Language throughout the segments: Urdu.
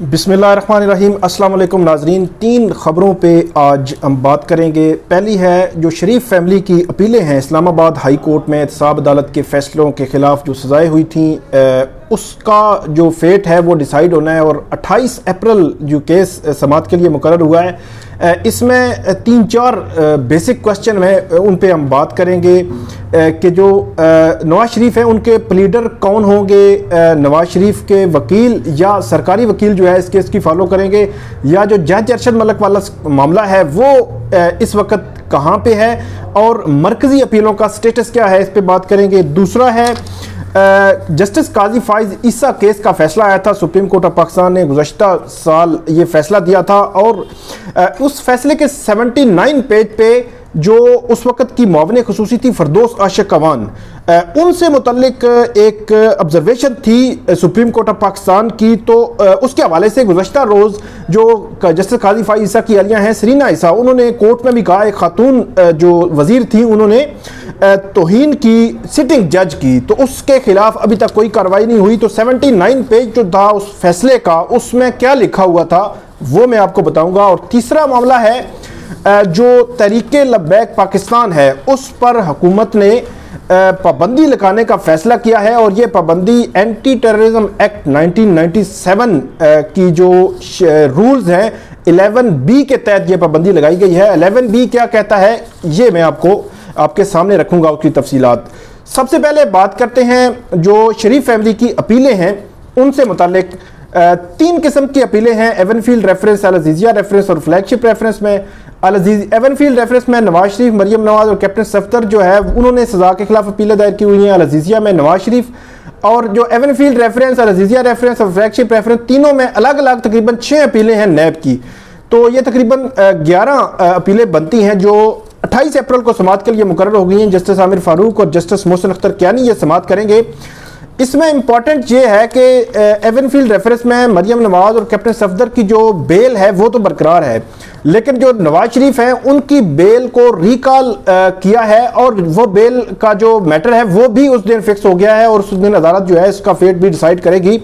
بسم اللہ الرحمن الرحیم۔ السلام علیکم ناظرین، 3 خبروں پہ آج ہم بات کریں گے۔ پہلی ہے جو شریف فیملی کی اپیلیں ہیں اسلام آباد ہائی کورٹ میں احتساب عدالت کے فیصلوں کے خلاف جو سزائیں ہوئی تھیں، اس کا جو فیٹ ہے وہ ڈیسائیڈ ہونا ہے، اور 28 اپریل جو کیس سماعت کے لیے مقرر ہوا ہے، اس میں 3-4 بیسک کوسچن ہیں، ان پہ ہم بات کریں گے کہ جو نواز شریف ہیں ان کے پلیڈر کون ہوں گے، نواز شریف کے وکیل یا سرکاری وکیل جو ہے اس کیس کی فالو کریں گے، یا جو جج ارشد ملک والا معاملہ ہے وہ اس وقت کہاں پہ ہے، اور مرکزی اپیلوں کا سٹیٹس کیا ہے، اس پہ بات کریں گے۔ دوسرا ہے جسٹس قاضی فائز عیسی کیس کا فیصلہ آیا تھا، سپریم کورٹ آف پاکستان نے گزشتہ سال یہ فیصلہ دیا تھا، اور اس فیصلے کے 79 پیج پہ جو اس وقت کی معاون خصوصی تھی فردوس عاشق اعوان، ان سے متعلق ایک آبزرویشن تھی سپریم کورٹ آف پاکستان کی، تو اس کے حوالے سے گزشتہ روز جو جسٹس قاضی فائز عیسی کی اہلیہ ہیں سرینا عیسی، انہوں نے کورٹ میں بھی کہا، ایک خاتون جو وزیر تھی انہوں نے توہین کی سٹنگ جج کی، تو اس کے خلاف ابھی تک کوئی کارروائی نہیں ہوئی۔ تو 79 پیج جو تھا اس فیصلے کا، اس میں کیا لکھا ہوا تھا وہ میں آپ کو بتاؤں گا۔ اور تیسرا معاملہ ہے جو تحریک لبیک پاکستان ہے، اس پر حکومت نے پابندی لگانے کا فیصلہ کیا ہے، اور یہ پابندی اینٹی ٹیررزم ایکٹ 1997 کی جو رولز ہیں 11B کے تحت یہ پابندی لگائی گئی ہے۔ 11B کیا کہتا ہے یہ میں آپ کے سامنے رکھوں گا اس کی تفصیلات۔ سب سے پہلے بات کرتے ہیں جو شریف فیملی کی اپیلیں ہیں ان سے متعلق۔ 3 قسم کی اپیلیں ہیں، ایون فیلڈ ریفرنس، العزیزیہ ریفرنس اور فلیگ شپ ریفرنس میں۔ ایون فیلڈ ریفرنس میں نواز شریف، مریم نواز اور کیپٹن صفدر جو ہے انہوں نے سزا کے خلاف اپیلیں دائر کی ہوئی ہیں۔ العزیزیہ میں نواز شریف، اور جو ایون فیلڈ ریفرنس، العزیزیہ ریفرنس اور فلیگ شپ ریفرنس، تینوں میں الگ الگ تقریباً 6 اپیلیں ہیں نیب کی، تو یہ تقریباً 11 اپیلیں بنتی ہیں جو 28 اپریل کو سماعت کے لیے مقرر ہو گئی ہیں۔ جسٹس عامر فاروق اور جسٹس محسن اختر کیانی یہ سماعت کریں گے۔ اس میں امپورٹنٹ یہ ہے کہ ایون فیلڈ ریفرنس میں مریم نواز اور کیپٹن صفدر کی جو بیل ہے وہ تو برقرار ہے، لیکن جو نواز شریف ہیں ان کی بیل کو ریکال کیا ہے، اور وہ بیل کا جو میٹر ہے وہ بھی اس دن فکس ہو گیا ہے، اور اس دن عدالت جو ہے اس کا فیٹ بھی ڈیسائیڈ کرے گی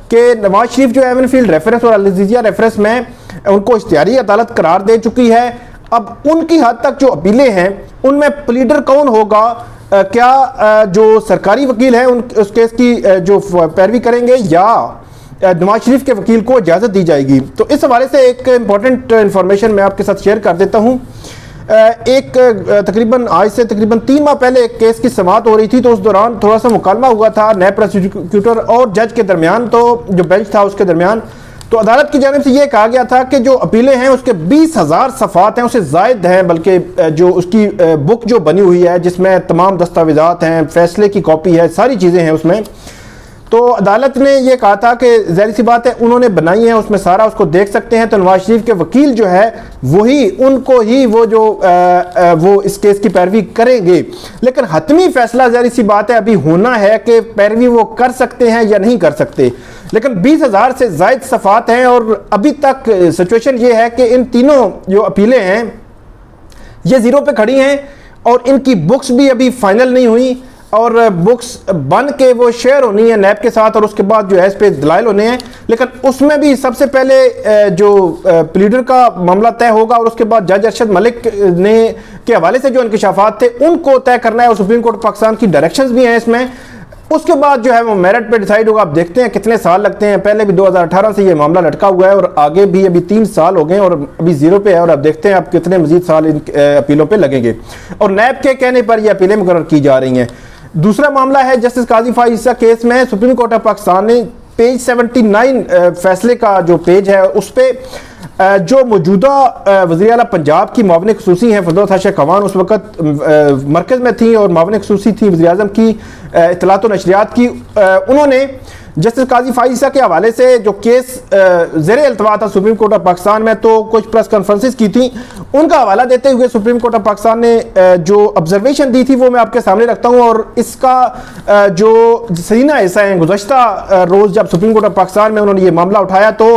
کہ نواز شریف جو ایون فیلڈ ریفرنس اور العزیزیہ ریفرنس میں ان کو اشتہاری عدالت قرار دے چکی ہے۔ اب ان کی حد تک جو اپیلیں ہیں ان میں پلیڈر کون ہوگا، کیا جو سرکاری وکیل ہیں اس کیس کی جو پیروی کریں گے، یا نواز شریف کے وکیل کو اجازت دی جائے گی۔ تو اس حوالے سے ایک امپورٹنٹ انفارمیشن میں آپ کے ساتھ شیئر کر دیتا ہوں۔ ایک تقریباً آج سے تقریباً 3 ماہ پہلے ایک کیس کی سماعت ہو رہی تھی، تو اس دوران تھوڑا سا مکالمہ ہوا تھا نیب پروسیکیوٹر اور جج کے درمیان، تو جو بینچ تھا اس کے درمیان، تو عدالت کی جانب سے یہ کہا گیا تھا کہ جو اپیلیں ہیں اس کے 20,000 صفحات ہیں، اسے زائد ہیں، بلکہ جو اس کی بک جو بنی ہوئی ہے جس میں تمام دستاویزات ہیں، فیصلے کی کاپی ہے، ساری چیزیں ہیں اس میں، تو عدالت نے یہ کہا تھا کہ ظاہر سی بات ہے انہوں نے بنائی ہیں، اس میں سارا اس کو دیکھ سکتے ہیں، تو نواز شریف کے وکیل جو ہے وہی ان کو ہی وہ اس کیس کی پیروی کریں گے، لیکن حتمی فیصلہ ظاہر سی بات ہے ابھی ہونا ہے کہ پیروی وہ کر سکتے ہیں یا نہیں کر سکتے، لیکن 20,000 سے زائد صفحات ہیں، اور ابھی تک سچویشن یہ ہے کہ ان تینوں جو اپیلیں ہیں یہ زیرو پہ کھڑی ہیں، اور ان کی بکس بھی ابھی فائنل نہیں ہوئی، اور بکس بن کے وہ شیئر ہونی ہے نیب کے ساتھ، اور اس کے بعد جو ہے اس پہ دلائل ہونے ہیں، لیکن اس میں بھی سب سے پہلے جو پلیڈر کا معاملہ طے ہوگا، اور اس کے بعد جج ارشد ملک نے کے حوالے سے جو انکشافات تھے ان کو طے کرنا ہے، اور سپریم کورٹ پاکستان کی ڈائریکشنز بھی ہیں اس میں، اس کے بعد جو ہے وہ میرٹ پہ ڈیسائیڈ ہوگا۔ اب دیکھتے ہیں کتنے سال لگتے ہیں، پہلے بھی 2018 سے یہ معاملہ لٹکا ہوا ہے، اور آگے بھی ابھی 3 سال ہو گئے ہیں، اور ابھی زیرو پہ ہے، اور اب دیکھتے ہیں اب کتنے مزید سال ان اپیلوں پہ لگیں گے، اور نیب کے کہنے پر یہ اپیلیں مقرر کی جا رہی ہیں۔ دوسرا معاملہ ہے جسٹس قاضی فائز عیسی کیس میں، سپریم کورٹ آف پاکستان نے پیج 79 فیصلے کا جو پیج ہے اس پہ جو موجودہ وزیر اعلیٰ پنجاب کی معاون خصوصی ہیں فردوس عاشق اوان اس وقت مرکز میں تھیں، اور معاون خصوصی تھیں وزیر اعظم کی اطلاعات و نشریات کی، انہوں نے جسٹس قاضی فائز عیسی کے حوالے سے جو کیس زیر التوا تھا سپریم کورٹ آف پاکستان میں، تو کچھ پریس کانفرنسز کی تھیں، ان کا حوالہ دیتے ہوئے سپریم کورٹ آف پاکستان نے جو آبزرویشن دی تھی وہ میں آپ کے سامنے رکھتا ہوں، اور اس کا جو سرینا عیسی ہیں گزشتہ روز جب سپریم کورٹ آف پاکستان میں انہوں نے یہ معاملہ اٹھایا، تو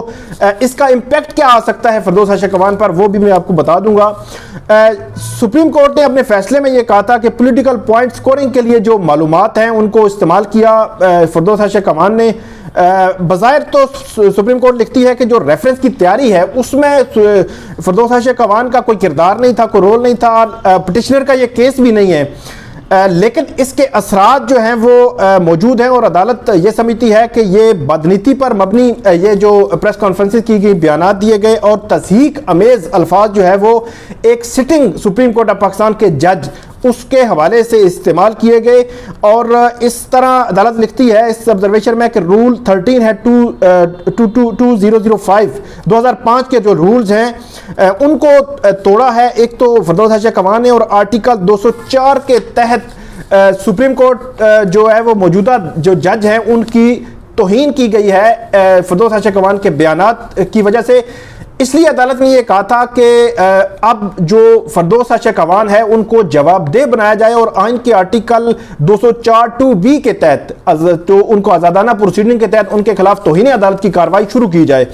اس کا امپیکٹ کیا آ سکتا ہے فردوس عاشق اوان پر وہ بھی میں آپ کو بتا دوں گا۔ سپریم کورٹ نے اپنے فیصلے میں یہ کہا تھا کہ پولیٹیکل پوائنٹ سکورنگ کے لیے جو معلومات ہیں ان کو استعمال کیا فردوس عاشق اوان نے بظاہر تو سپریم کورٹ لکھتی ہے کہ جو ریفرنس کی تیاری ہے اس میں فردوس عاشق اوان کا کوئی کردار نہیں تھا، کوئی رول نہیں تھا، اور پٹیشنر کا یہ کیس بھی نہیں ہے، لیکن اس کے اثرات جو ہیں وہ موجود ہیں، اور عدالت یہ سمجھتی ہے کہ یہ بدنیتی پر مبنی یہ جو پریس کانفرنسز کی گئی، بیانات دیے گئے اور تضحیک امیز الفاظ جو ہے وہ ایک sitting supreme court of Pakistan کے جج اس کے حوالے سے استعمال کیے گئے، اور اس طرح عدالت لکھتی ہے اس آبزرویشن میں کہ رول 13 ہے 2005 کے جو رولز ہیں ان کو توڑا ہے۔ ایک تو فردوس عاشق اوان نے، اور آرٹیکل 204 کے تحت سپریم کورٹ جو ہے وہ موجودہ جو جج ہیں ان کی توہین کی گئی ہے فردوس عاشق اوان کے بیانات کی وجہ سے۔ اس لیے عدالت نے یہ کہا تھا کہ اب جو فردوس عاشق اوان ہے ان کو جواب دہ بنایا جائے، اور آئین کے آرٹیکل 204(2)B کے تحت جو ان کو آزادانہ پروسیڈنگ کے تحت ان کے خلاف توہین عدالت کی کارروائی شروع کی جائے۔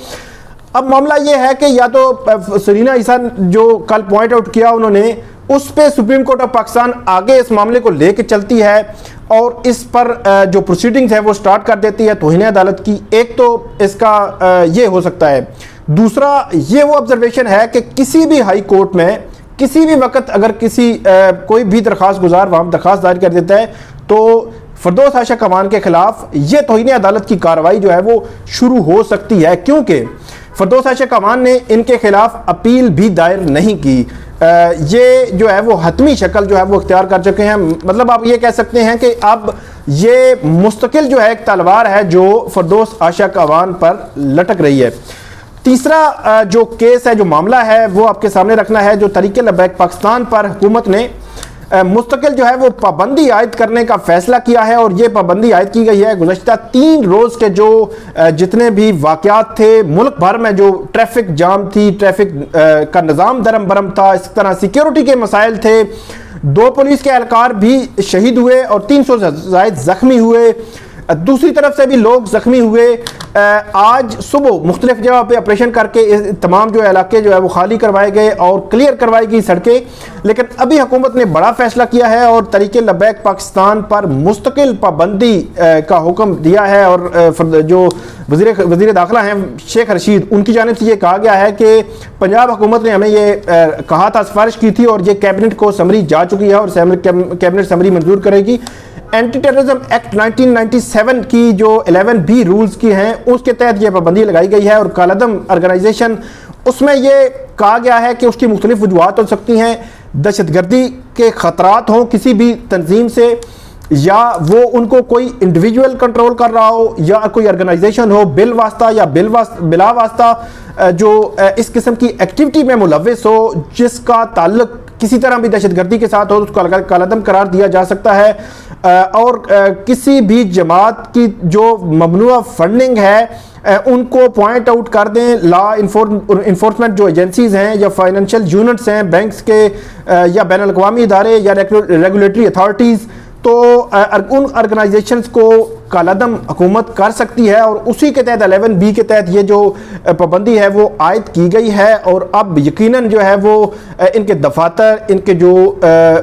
اب معاملہ یہ ہے کہ یا تو سرینا عیسی جو کل پوائنٹ آؤٹ کیا انہوں نے، اس پہ سپریم کورٹ آف پاکستان آگے اس معاملے کو لے کے چلتی ہے اور اس پر جو پروسیڈنگز ہے وہ سٹارٹ کر دیتی ہے توہین عدالت کی۔ ایک تو اس کا یہ ہو سکتا ہے، دوسرا یہ وہ آبزرویشن ہے کہ کسی بھی ہائی کورٹ میں کسی بھی وقت اگر کوئی بھی درخواست گزار وہاں درخواست دائر کر دیتا ہے تو فردوس عاشق اوان کے خلاف یہ توہین عدالت کی کارروائی جو ہے وہ شروع ہو سکتی ہے، کیونکہ فردوس عاشق اوان نے ان کے خلاف اپیل بھی دائر نہیں کی۔ یہ جو ہے وہ حتمی شکل جو ہے وہ اختیار کر چکے ہیں، مطلب آپ یہ کہہ سکتے ہیں کہ اب یہ مستقل جو ہے ایک تلوار ہے جو فردوس عاشق اوان پر لٹک رہی ہے۔ تیسرا جو کیس ہے، جو معاملہ ہے وہ آپ کے سامنے رکھنا ہے، جو تحریک لبیک پاکستان پر حکومت نے مستقل جو ہے وہ پابندی عائد کرنے کا فیصلہ کیا ہے، اور یہ پابندی عائد کی گئی ہے گزشتہ 3 روز کے جو جتنے بھی واقعات تھے ملک بھر میں، جو ٹریفک جام تھی، ٹریفک کا نظام درم برم تھا، اس طرح سیکیورٹی کے مسائل تھے، 2 پولیس کے اہلکار بھی شہید ہوئے اور 300 سے زائد زخمی ہوئے، دوسری طرف سے بھی لوگ زخمی ہوئے۔ آج صبح مختلف جگہ پہ آپریشن کر کے تمام جو علاقے جو ہے وہ خالی کروائے گئے اور کلیئر کروائی گئی سڑکیں، لیکن ابھی حکومت نے بڑا فیصلہ کیا ہے اور تحریک لبیک پاکستان پر مستقل پابندی کا حکم دیا ہے، اور جو وزیر داخلہ ہیں شیخ رشید، ان کی جانب سے یہ کہا گیا ہے کہ پنجاب حکومت نے ہمیں یہ کہا تھا، سفارش کی تھی، اور یہ کیبنٹ کو سمری جا چکی ہے اور کیبنٹ سمری منظور کرے گی۔ اینٹی ٹیررزم ایکٹ 1997 کی جو 11B رولز کی ہیں اس کے تحت یہ پابندی لگائی گئی ہے، اور کالعدم آرگنائزیشن اس میں یہ کہا گیا ہے کہ اس کی مختلف وجوہات ہو سکتی ہیں، دہشت گردی کے خطرات ہوں کسی بھی تنظیم سے، یا وہ ان کو کوئی انڈیویجول کنٹرول کر رہا ہو، یا کوئی آرگنائزیشن ہو بل واسطہ یا بلا واسطہ جو اس قسم کی ایکٹیویٹی میں ملوث ہو، جس کا تعلق کسی طرح بھی دہشت گردی کے ساتھ ہو، اس کو کالعدم قرار دیا جا سکتا ہے۔ اور کسی بھی جماعت کی جو ممنوع فنڈنگ ہے ان کو پوائنٹ آؤٹ کر دیں، لا انفورسمنٹ جو ایجنسیز ہیں یا فائنینشیل یونٹس ہیں بینکس کے یا بین الاقوامی ادارے یا ریگولیٹری اتھارٹیز، تو ان آرگنائزیشنز کو کالعدم حکومت کر سکتی ہے، اور اسی کے تحت 11B کے تحت یہ جو پابندی ہے وہ عائد کی گئی ہے۔ اور اب یقیناً جو ہے وہ ان کے دفاتر، ان کے جو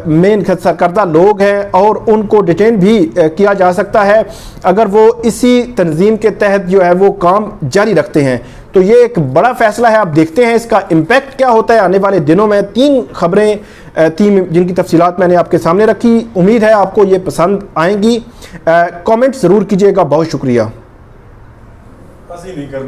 مین سرکردہ لوگ ہیں، اور ان کو ڈیٹین بھی کیا جا سکتا ہے اگر وہ اسی تنظیم کے تحت جو ہے وہ کام جاری رکھتے ہیں۔ تو یہ ایک بڑا فیصلہ ہے، آپ دیکھتے ہیں اس کا امپیکٹ کیا ہوتا ہے آنے والے دنوں میں۔ 3 خبریں تھیں جن کی تفصیلات میں نے آپ کے سامنے رکھی، امید ہے آپ کو یہ پسند آئیں گی۔ کامنٹ ضرور کیجئے گا، بہت شکریہ۔